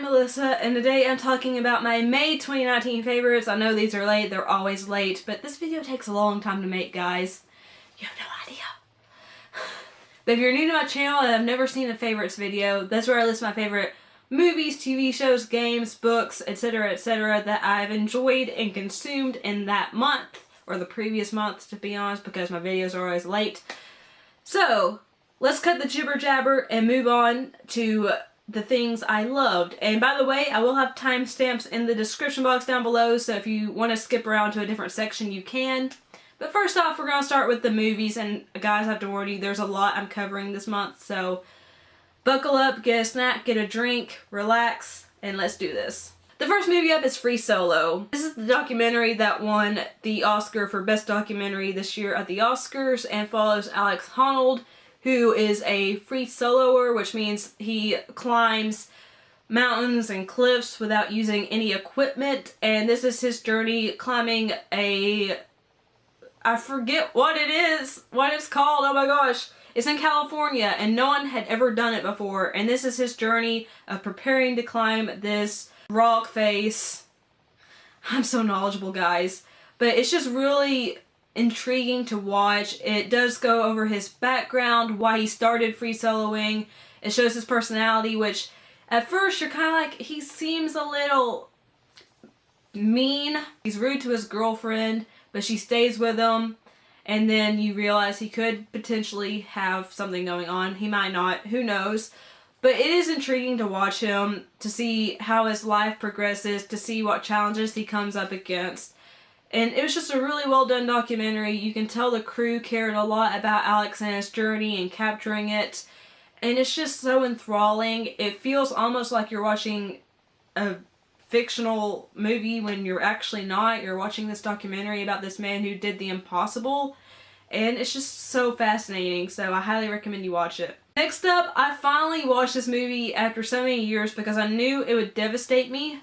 I'm Alyssa, and today I'm talking about my May 2019 favorites. I know these are late, they're always late, but this video takes a long time to make, guys. You have no idea. But if you're new to my channel and have never seen a favorites video, that's where I list my favorite movies, TV shows, games, books, etc., that I've enjoyed and consumed in that month, or the previous month, to be honest, because my videos are always late. So, let's cut the jibber jabber and move on to the things I loved. And by the way, I will have timestamps in the description box down below, so if you want to skip around to a different section, you can. But first off, we're going to start with the movies, and guys, I have to warn you, there's a lot I'm covering this month, so buckle up, get a snack, get a drink, relax, and let's do this. The first movie up is Free Solo. This is the documentary that won the Oscar for Best Documentary this year at the Oscars and follows Alex Honnold, who is a free soloer, which means he climbs mountains and cliffs without using any equipment. And this is his journey climbing I forget what it is, what it's called, oh my gosh. It's in California and no one had ever done it before. And this is his journey of preparing to climb this rock face. I'm so knowledgeable, guys. But it's just really intriguing to watch. It does go over his background, why he started free soloing. It shows his personality, which at first you're kind of like, he seems a little mean. He's rude to his girlfriend, but she stays with him. And then you realize he could potentially have something going on. He might not, who knows. But it is intriguing to watch him, to see how his life progresses, to see what challenges he comes up against. And it was just a really well done documentary. You can tell the crew cared a lot about Alex and his journey and capturing it. And it's just so enthralling. It feels almost like you're watching a fictional movie when you're actually not. You're watching this documentary about this man who did the impossible. And it's just so fascinating. So I highly recommend you watch it. Next up, I finally watched this movie after so many years because I knew it would devastate me.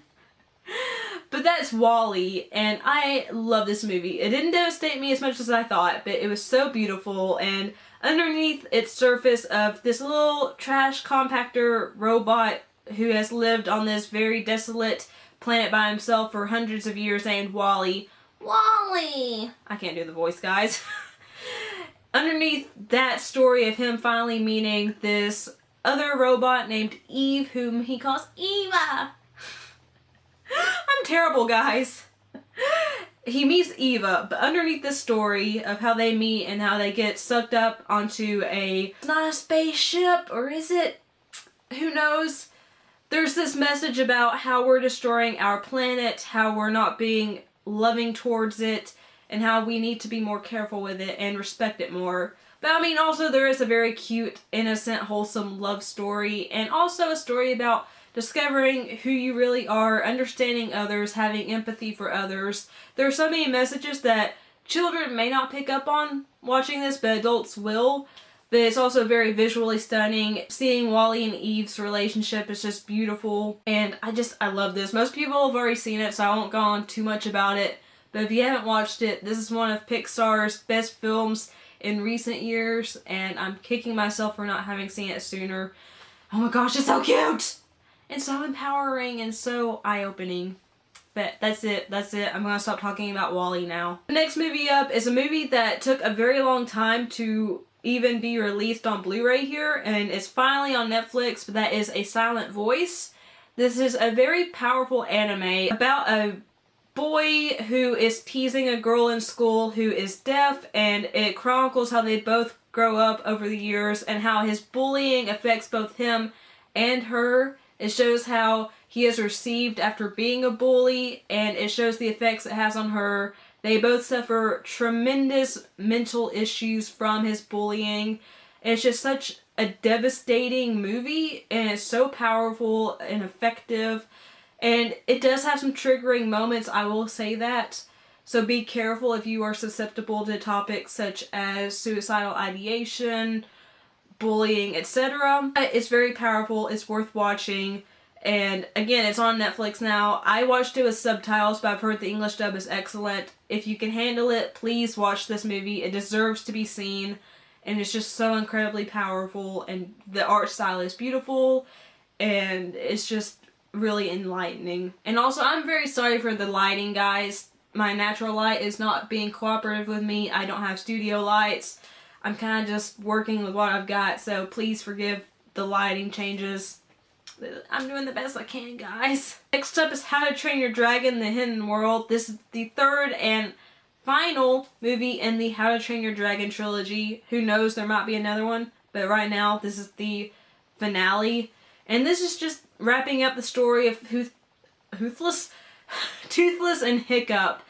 But that's WALLE, and I love this movie. It didn't devastate me as much as I thought, but it was so beautiful, and underneath its surface of this little trash compactor robot who has lived on this very desolate planet by himself for hundreds of years named WALLE. WALLE! I can't do the voice, guys. Underneath that story of him finally meeting this other robot named Eve, whom he calls Eva. I'm terrible, guys. He meets Eva, but underneath this story of how they meet and how they get sucked up onto it's not a spaceship, or is it? Who knows? There's this message about how we're destroying our planet, how we're not being loving towards it, and how we need to be more careful with it and respect it more. But I mean, also there is a very cute, innocent, wholesome love story, and also a story about discovering who you really are, understanding others, having empathy for others. There are so many messages that children may not pick up on watching this, but adults will. But it's also very visually stunning. Seeing WALLE and Eve's relationship is just beautiful. And I love this. Most people have already seen it, so I won't go on too much about it. But if you haven't watched it, this is one of Pixar's best films in recent years. And I'm kicking myself for not having seen it sooner. Oh my gosh, it's so cute! And so empowering and so eye-opening. But that's it. I'm gonna stop talking about WALLE now. The next movie up is a movie that took a very long time to even be released on Blu-ray here, and it's finally on Netflix, but that is A Silent Voice. This is a very powerful anime about a boy who is teasing a girl in school who is deaf, and it chronicles how they both grow up over the years and how his bullying affects both him and her. It shows how he is received after being a bully, and it shows the effects it has on her. They both suffer tremendous mental issues from his bullying. It's just such a devastating movie, and it's so powerful and effective. And it does have some triggering moments, I will say that. So be careful if you are susceptible to topics such as suicidal ideation, bullying, etc. It's very powerful, it's worth watching, and again, it's on Netflix now. I watched it with subtitles, but I've heard the English dub is excellent. If you can handle it, please watch this movie. It deserves to be seen, and it's just so incredibly powerful, and the art style is beautiful, and it's just really enlightening. And also, I'm very sorry for the lighting, guys. My natural light is not being cooperative with me. I don't have studio lights. I'm kind of just working with what I've got, so please forgive the lighting changes. I'm doing the best I can, guys. Next up is How to Train Your Dragon: The Hidden World. This is the third and final movie in the How to Train Your Dragon trilogy. Who knows, there might be another one, but right now this is the finale. And this is just wrapping up the story of Toothless and Hiccup.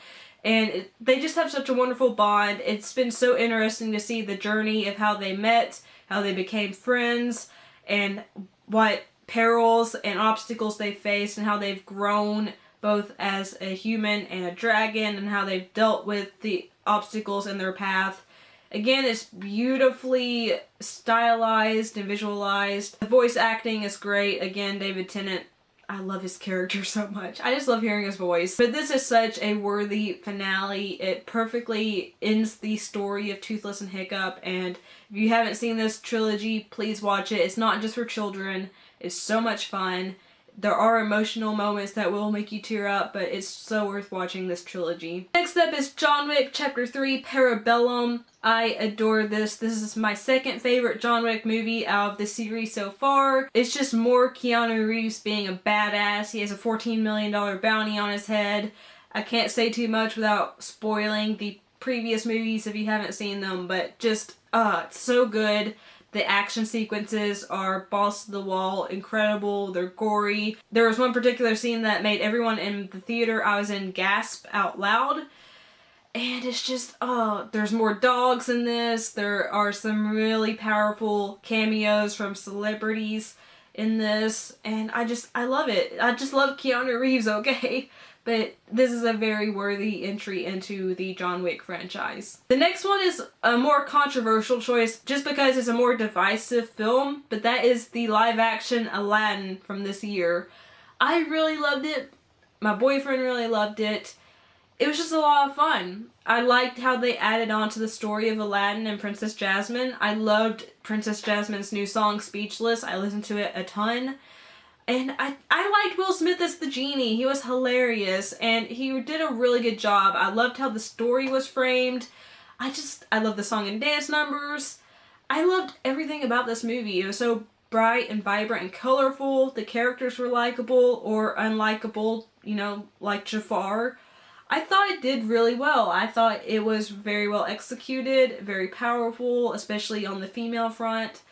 And they just have such a wonderful bond. It's been so interesting to see the journey of how they met, how they became friends, and what perils and obstacles they faced, and how they've grown both as a human and a dragon, and how they've dealt with the obstacles in their path. Again, it's beautifully stylized and visualized. The voice acting is great. Again, David Tennant, I love his character so much. I just love hearing his voice. But this is such a worthy finale. It perfectly ends the story of Toothless and Hiccup, and if you haven't seen this trilogy, please watch it. It's not just for children. It's so much fun. There are emotional moments that will make you tear up, but it's so worth watching this trilogy. Next up is John Wick Chapter 3, Parabellum. I adore this. This is my second favorite John Wick movie out of the series so far. It's just more Keanu Reeves being a badass. He has a $14 million bounty on his head. I can't say too much without spoiling the previous movies if you haven't seen them, but just, it's so good. The action sequences are balls to the wall, incredible, they're gory. There was one particular scene that made everyone in the theater I was in gasp out loud. And it's just, there's more dogs in this. There are some really powerful cameos from celebrities in this. And I love it. I just love Keanu Reeves, okay? But this is a very worthy entry into the John Wick franchise. The next one is a more controversial choice just because it's a more divisive film, but that is the live-action Aladdin from this year. I really loved it. My boyfriend really loved it. It was just a lot of fun. I liked how they added on to the story of Aladdin and Princess Jasmine. I loved Princess Jasmine's new song, Speechless. I listened to it a ton. And I liked Will Smith as the genie. He was hilarious, and he did a really good job. I loved how the story was framed. I love the song and dance numbers. I loved everything about this movie. It was so bright and vibrant and colorful. The characters were likable or unlikable, like Jafar. I thought it did really well. I thought it was very well executed, very powerful, especially on the female front.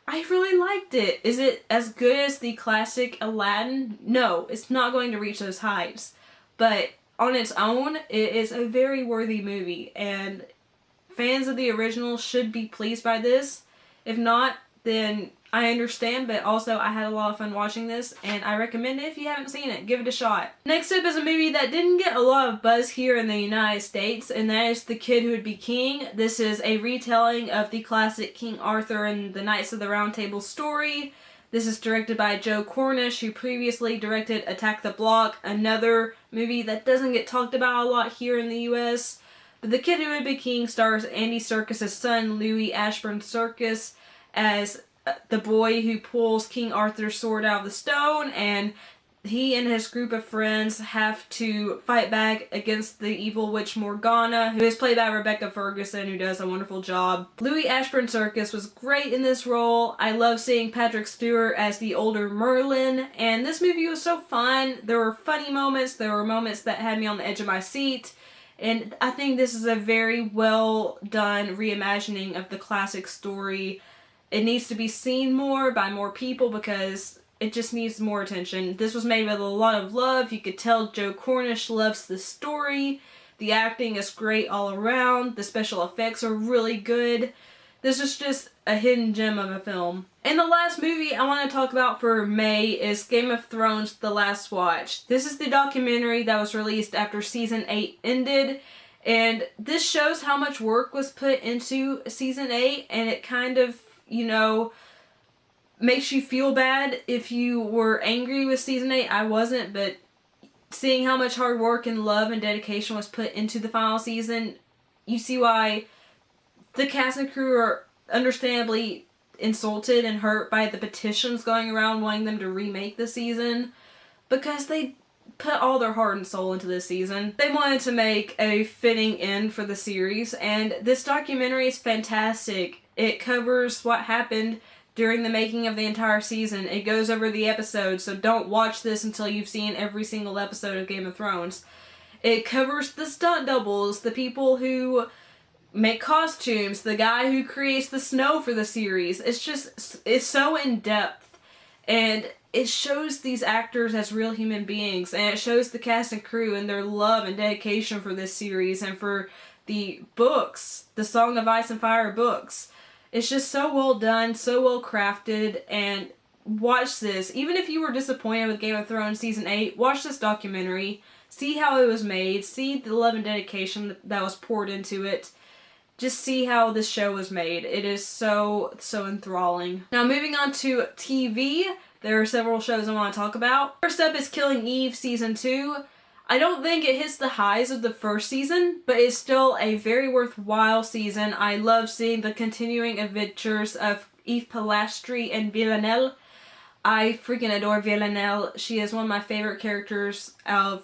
I really liked it. Is it as good as the classic Aladdin? No, it's not going to reach those heights. But on its own, it is a very worthy movie, and fans of the original should be pleased by this. If not, then I understand, but also I had a lot of fun watching this, and I recommend it if you haven't seen it. Give it a shot. Next up is a movie that didn't get a lot of buzz here in the United States, and that is The Kid Who Would Be King. This is a retelling of the classic King Arthur and the Knights of the Round Table story. This is directed by Joe Cornish, who previously directed Attack the Block, another movie that doesn't get talked about a lot here in the US. But The Kid Who Would Be King stars Andy Serkis' son, Louis Ashburn Serkis, as the boy who pulls King Arthur's sword out of the stone, and he and his group of friends have to fight back against the evil witch Morgana, who is played by Rebecca Ferguson, who does a wonderful job. Louis Ashburn Serkis was great in this role. I love seeing Patrick Stewart as the older Merlin, and this movie was so fun. There were funny moments, there were moments that had me on the edge of my seat, and I think this is a very well done reimagining of the classic story. It needs to be seen more by more people because it just needs more attention. This was made with a lot of love. You could tell Joe Cornish loves the story. The acting is great all around. The special effects are really good. This is just a hidden gem of a film. And the last movie I want to talk about for May is Game of Thrones: The Last Watch. This is the documentary that was released after season 8 ended. And this shows how much work was put into season 8, and it kind of makes you feel bad if you were angry with season 8. I wasn't, but seeing how much hard work and love and dedication was put into the final season, you see why the cast and crew are understandably insulted and hurt by the petitions going around wanting them to remake the season. because they put all their heart and soul into this season. They wanted to make a fitting end for the series, and this documentary is fantastic. It covers what happened during the making of the entire season. It goes over the episodes, so don't watch this until you've seen every single episode of Game of Thrones. It covers the stunt doubles, the people who make costumes, the guy who creates the snow for the series. It's so in-depth, and it shows these actors as real human beings, and it shows the cast and crew and their love and dedication for this series and for the books, the Song of Ice and Fire books. It's just so well done, so well crafted, and watch this. Even if you were disappointed with Game of Thrones Season 8, watch this documentary, see how it was made, see the love and dedication that was poured into it. Just see how this show was made. It is so enthralling. Now moving on to TV, there are several shows I want to talk about. First up is Killing Eve Season 2. I don't think it hits the highs of the first season, but it's still a very worthwhile season. I love seeing the continuing adventures of Eve Pilastri and Villanelle. I freaking adore Villanelle. She is one of my favorite characters of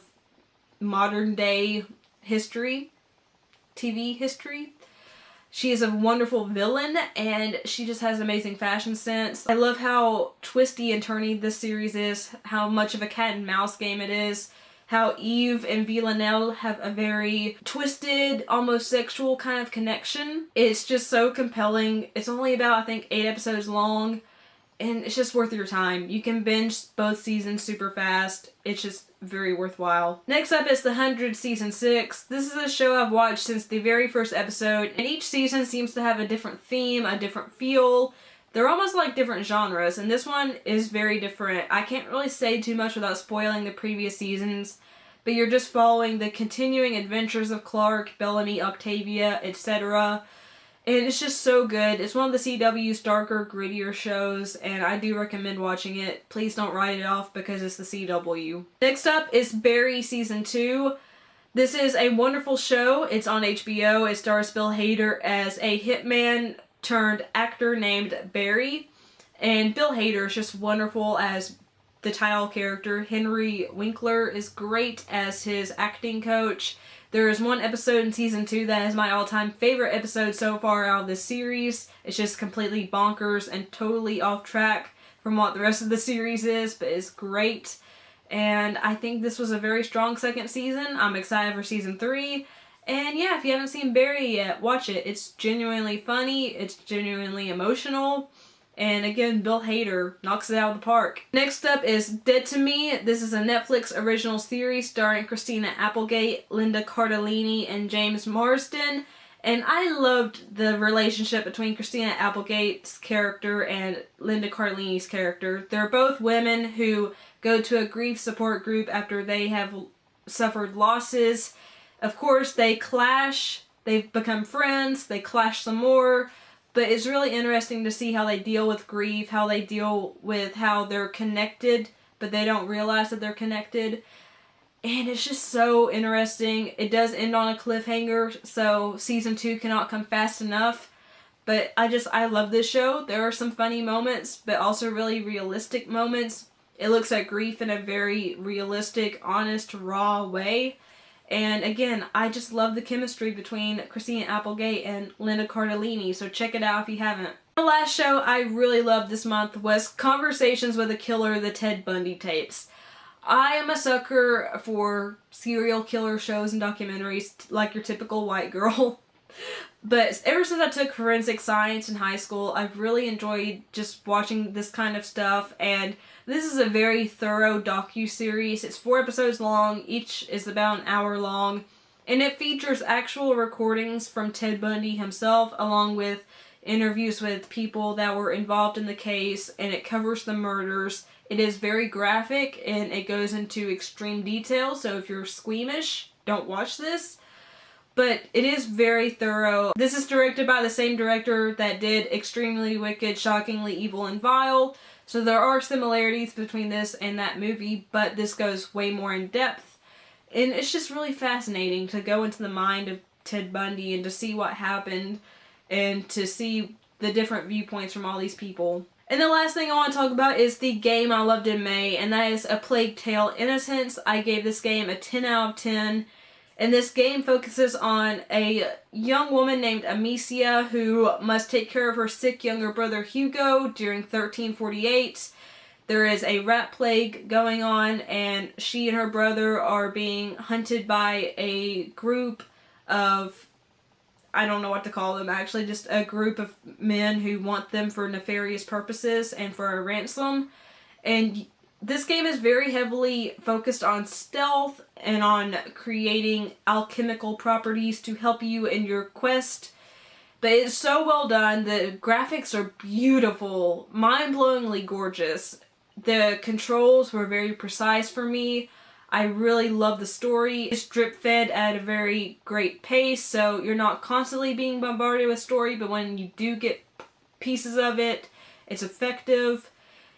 modern day history, TV history. She is a wonderful villain, and she just has amazing fashion sense. I love how twisty and turny this series is, how much of a cat and mouse game it is, how Eve and Villanelle have a very twisted, almost sexual kind of connection. It's just so compelling. It's only about, I think, 8 episodes long, and it's just worth your time. You can binge both seasons super fast. It's just very worthwhile. Next up is The 100 Season 6. This is a show I've watched since the very first episode, and each season seems to have a different theme, a different feel. They're almost like different genres, and this one is very different. I can't really say too much without spoiling the previous seasons, but you're just following the continuing adventures of Clark, Bellamy, Octavia, etc. And it's just so good. It's one of the CW's darker, grittier shows, and I do recommend watching it. Please don't write it off because it's the CW. Next up is Barry Season 2. This is a wonderful show. It's on HBO. It stars Bill Hader as a hitman turned actor named Barry. And Bill Hader is just wonderful as the title character. Henry Winkler is great as his acting coach. There is one episode in Season 2 that is my all-time favorite episode so far out of this series. It's just completely bonkers and totally off track from what the rest of the series is, but it's great. And I think this was a very strong second season. I'm excited for Season 3. And yeah, if you haven't seen Barry yet, watch it. It's genuinely funny. It's genuinely emotional. And again, Bill Hader knocks it out of the park. Next up is Dead to Me. This is a Netflix original series starring Christina Applegate, Linda Cardellini, and James Marsden. And I loved the relationship between Christina Applegate's character and Linda Cardellini's character. They're both women who go to a grief support group after they have suffered losses. Of course, they clash. They've become friends. They clash some more. But it's really interesting to see how they deal with grief, how they deal with how they're connected, but they don't realize that they're connected. And it's just so interesting. It does end on a cliffhanger, so Season 2 cannot come fast enough. But I love this show. There are some funny moments, but also really realistic moments. It looks at grief in a very realistic, honest, raw way. And again, I just love the chemistry between Christina Applegate and Linda Cardellini, so check it out if you haven't. The last show I really loved this month was Conversations with a Killer, the Ted Bundy tapes. I am a sucker for serial killer shows and documentaries, like your typical white girl. But ever since I took forensic science in high school, I've really enjoyed just watching this kind of stuff, and this is a very thorough docu-series. It's 4 episodes long, each is about an hour long, and it features actual recordings from Ted Bundy himself, along with interviews with people that were involved in the case, and it covers the murders. It is very graphic, and it goes into extreme detail, so if you're squeamish, don't watch this. But it is very thorough. This is directed by the same director that did Extremely Wicked, Shockingly Evil, and Vile. So there are similarities between this and that movie, but this goes way more in depth. And it's just really fascinating to go into the mind of Ted Bundy and to see what happened and to see the different viewpoints from all these people. And the last thing I want to talk about is the game I loved in May, and that is A Plague Tale: Innocence. I gave this game a 10 out of 10. And this game focuses on a young woman named Amicia who must take care of her sick younger brother Hugo during 1348. There is a rat plague going on, and she and her brother are being hunted by a group of, I don't know what to call them actually, just a group of men who want them for nefarious purposes and for a ransom. And this game is very heavily focused on stealth and on creating alchemical properties to help you in your quest. But it's so well done. The graphics are beautiful, mind-blowingly gorgeous. The controls were very precise for me. I really love the story. It's drip-fed at a very great pace, so you're not constantly being bombarded with story, but when you do get pieces of it, it's effective.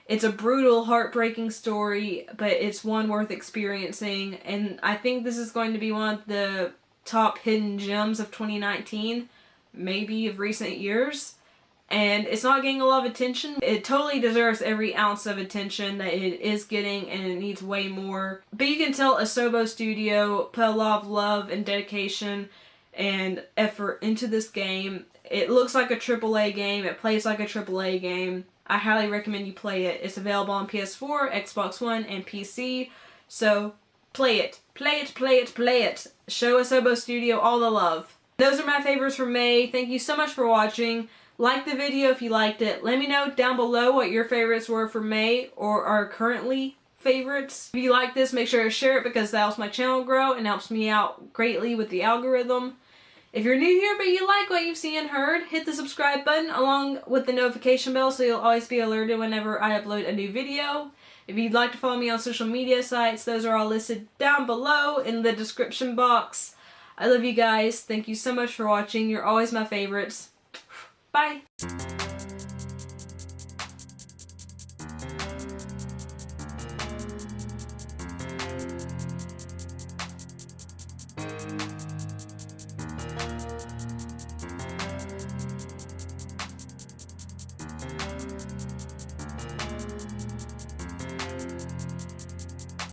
It's a brutal, heartbreaking story, but it's one worth experiencing, and I think this is going to be one of the top hidden gems of 2019, maybe of recent years. And it's not getting a lot of attention. It totally deserves every ounce of attention that it is getting, and it needs way more. But you can tell Asobo Studio put a lot of love and dedication and effort into this game. It looks like a AAA game. It plays like a AAA game. I highly recommend you play it. It's available on PS4, Xbox One, and PC. So, play it. Play it, play it, play it. Show Asobo Studio all the love. Those are my favorites for May. Thank you so much for watching. Like the video if you liked it. Let me know down below what your favorites were for May or are currently favorites. If you like this, make sure to share it because that helps my channel grow and helps me out greatly with the algorithm. If you're new here but you like what you've seen and heard, hit the subscribe button along with the notification bell so you'll always be alerted whenever I upload a new video. If you'd like to follow me on social media sites, those are all listed down below in the description box. I love you guys. Thank you so much for watching. You're always my favorites. Bye!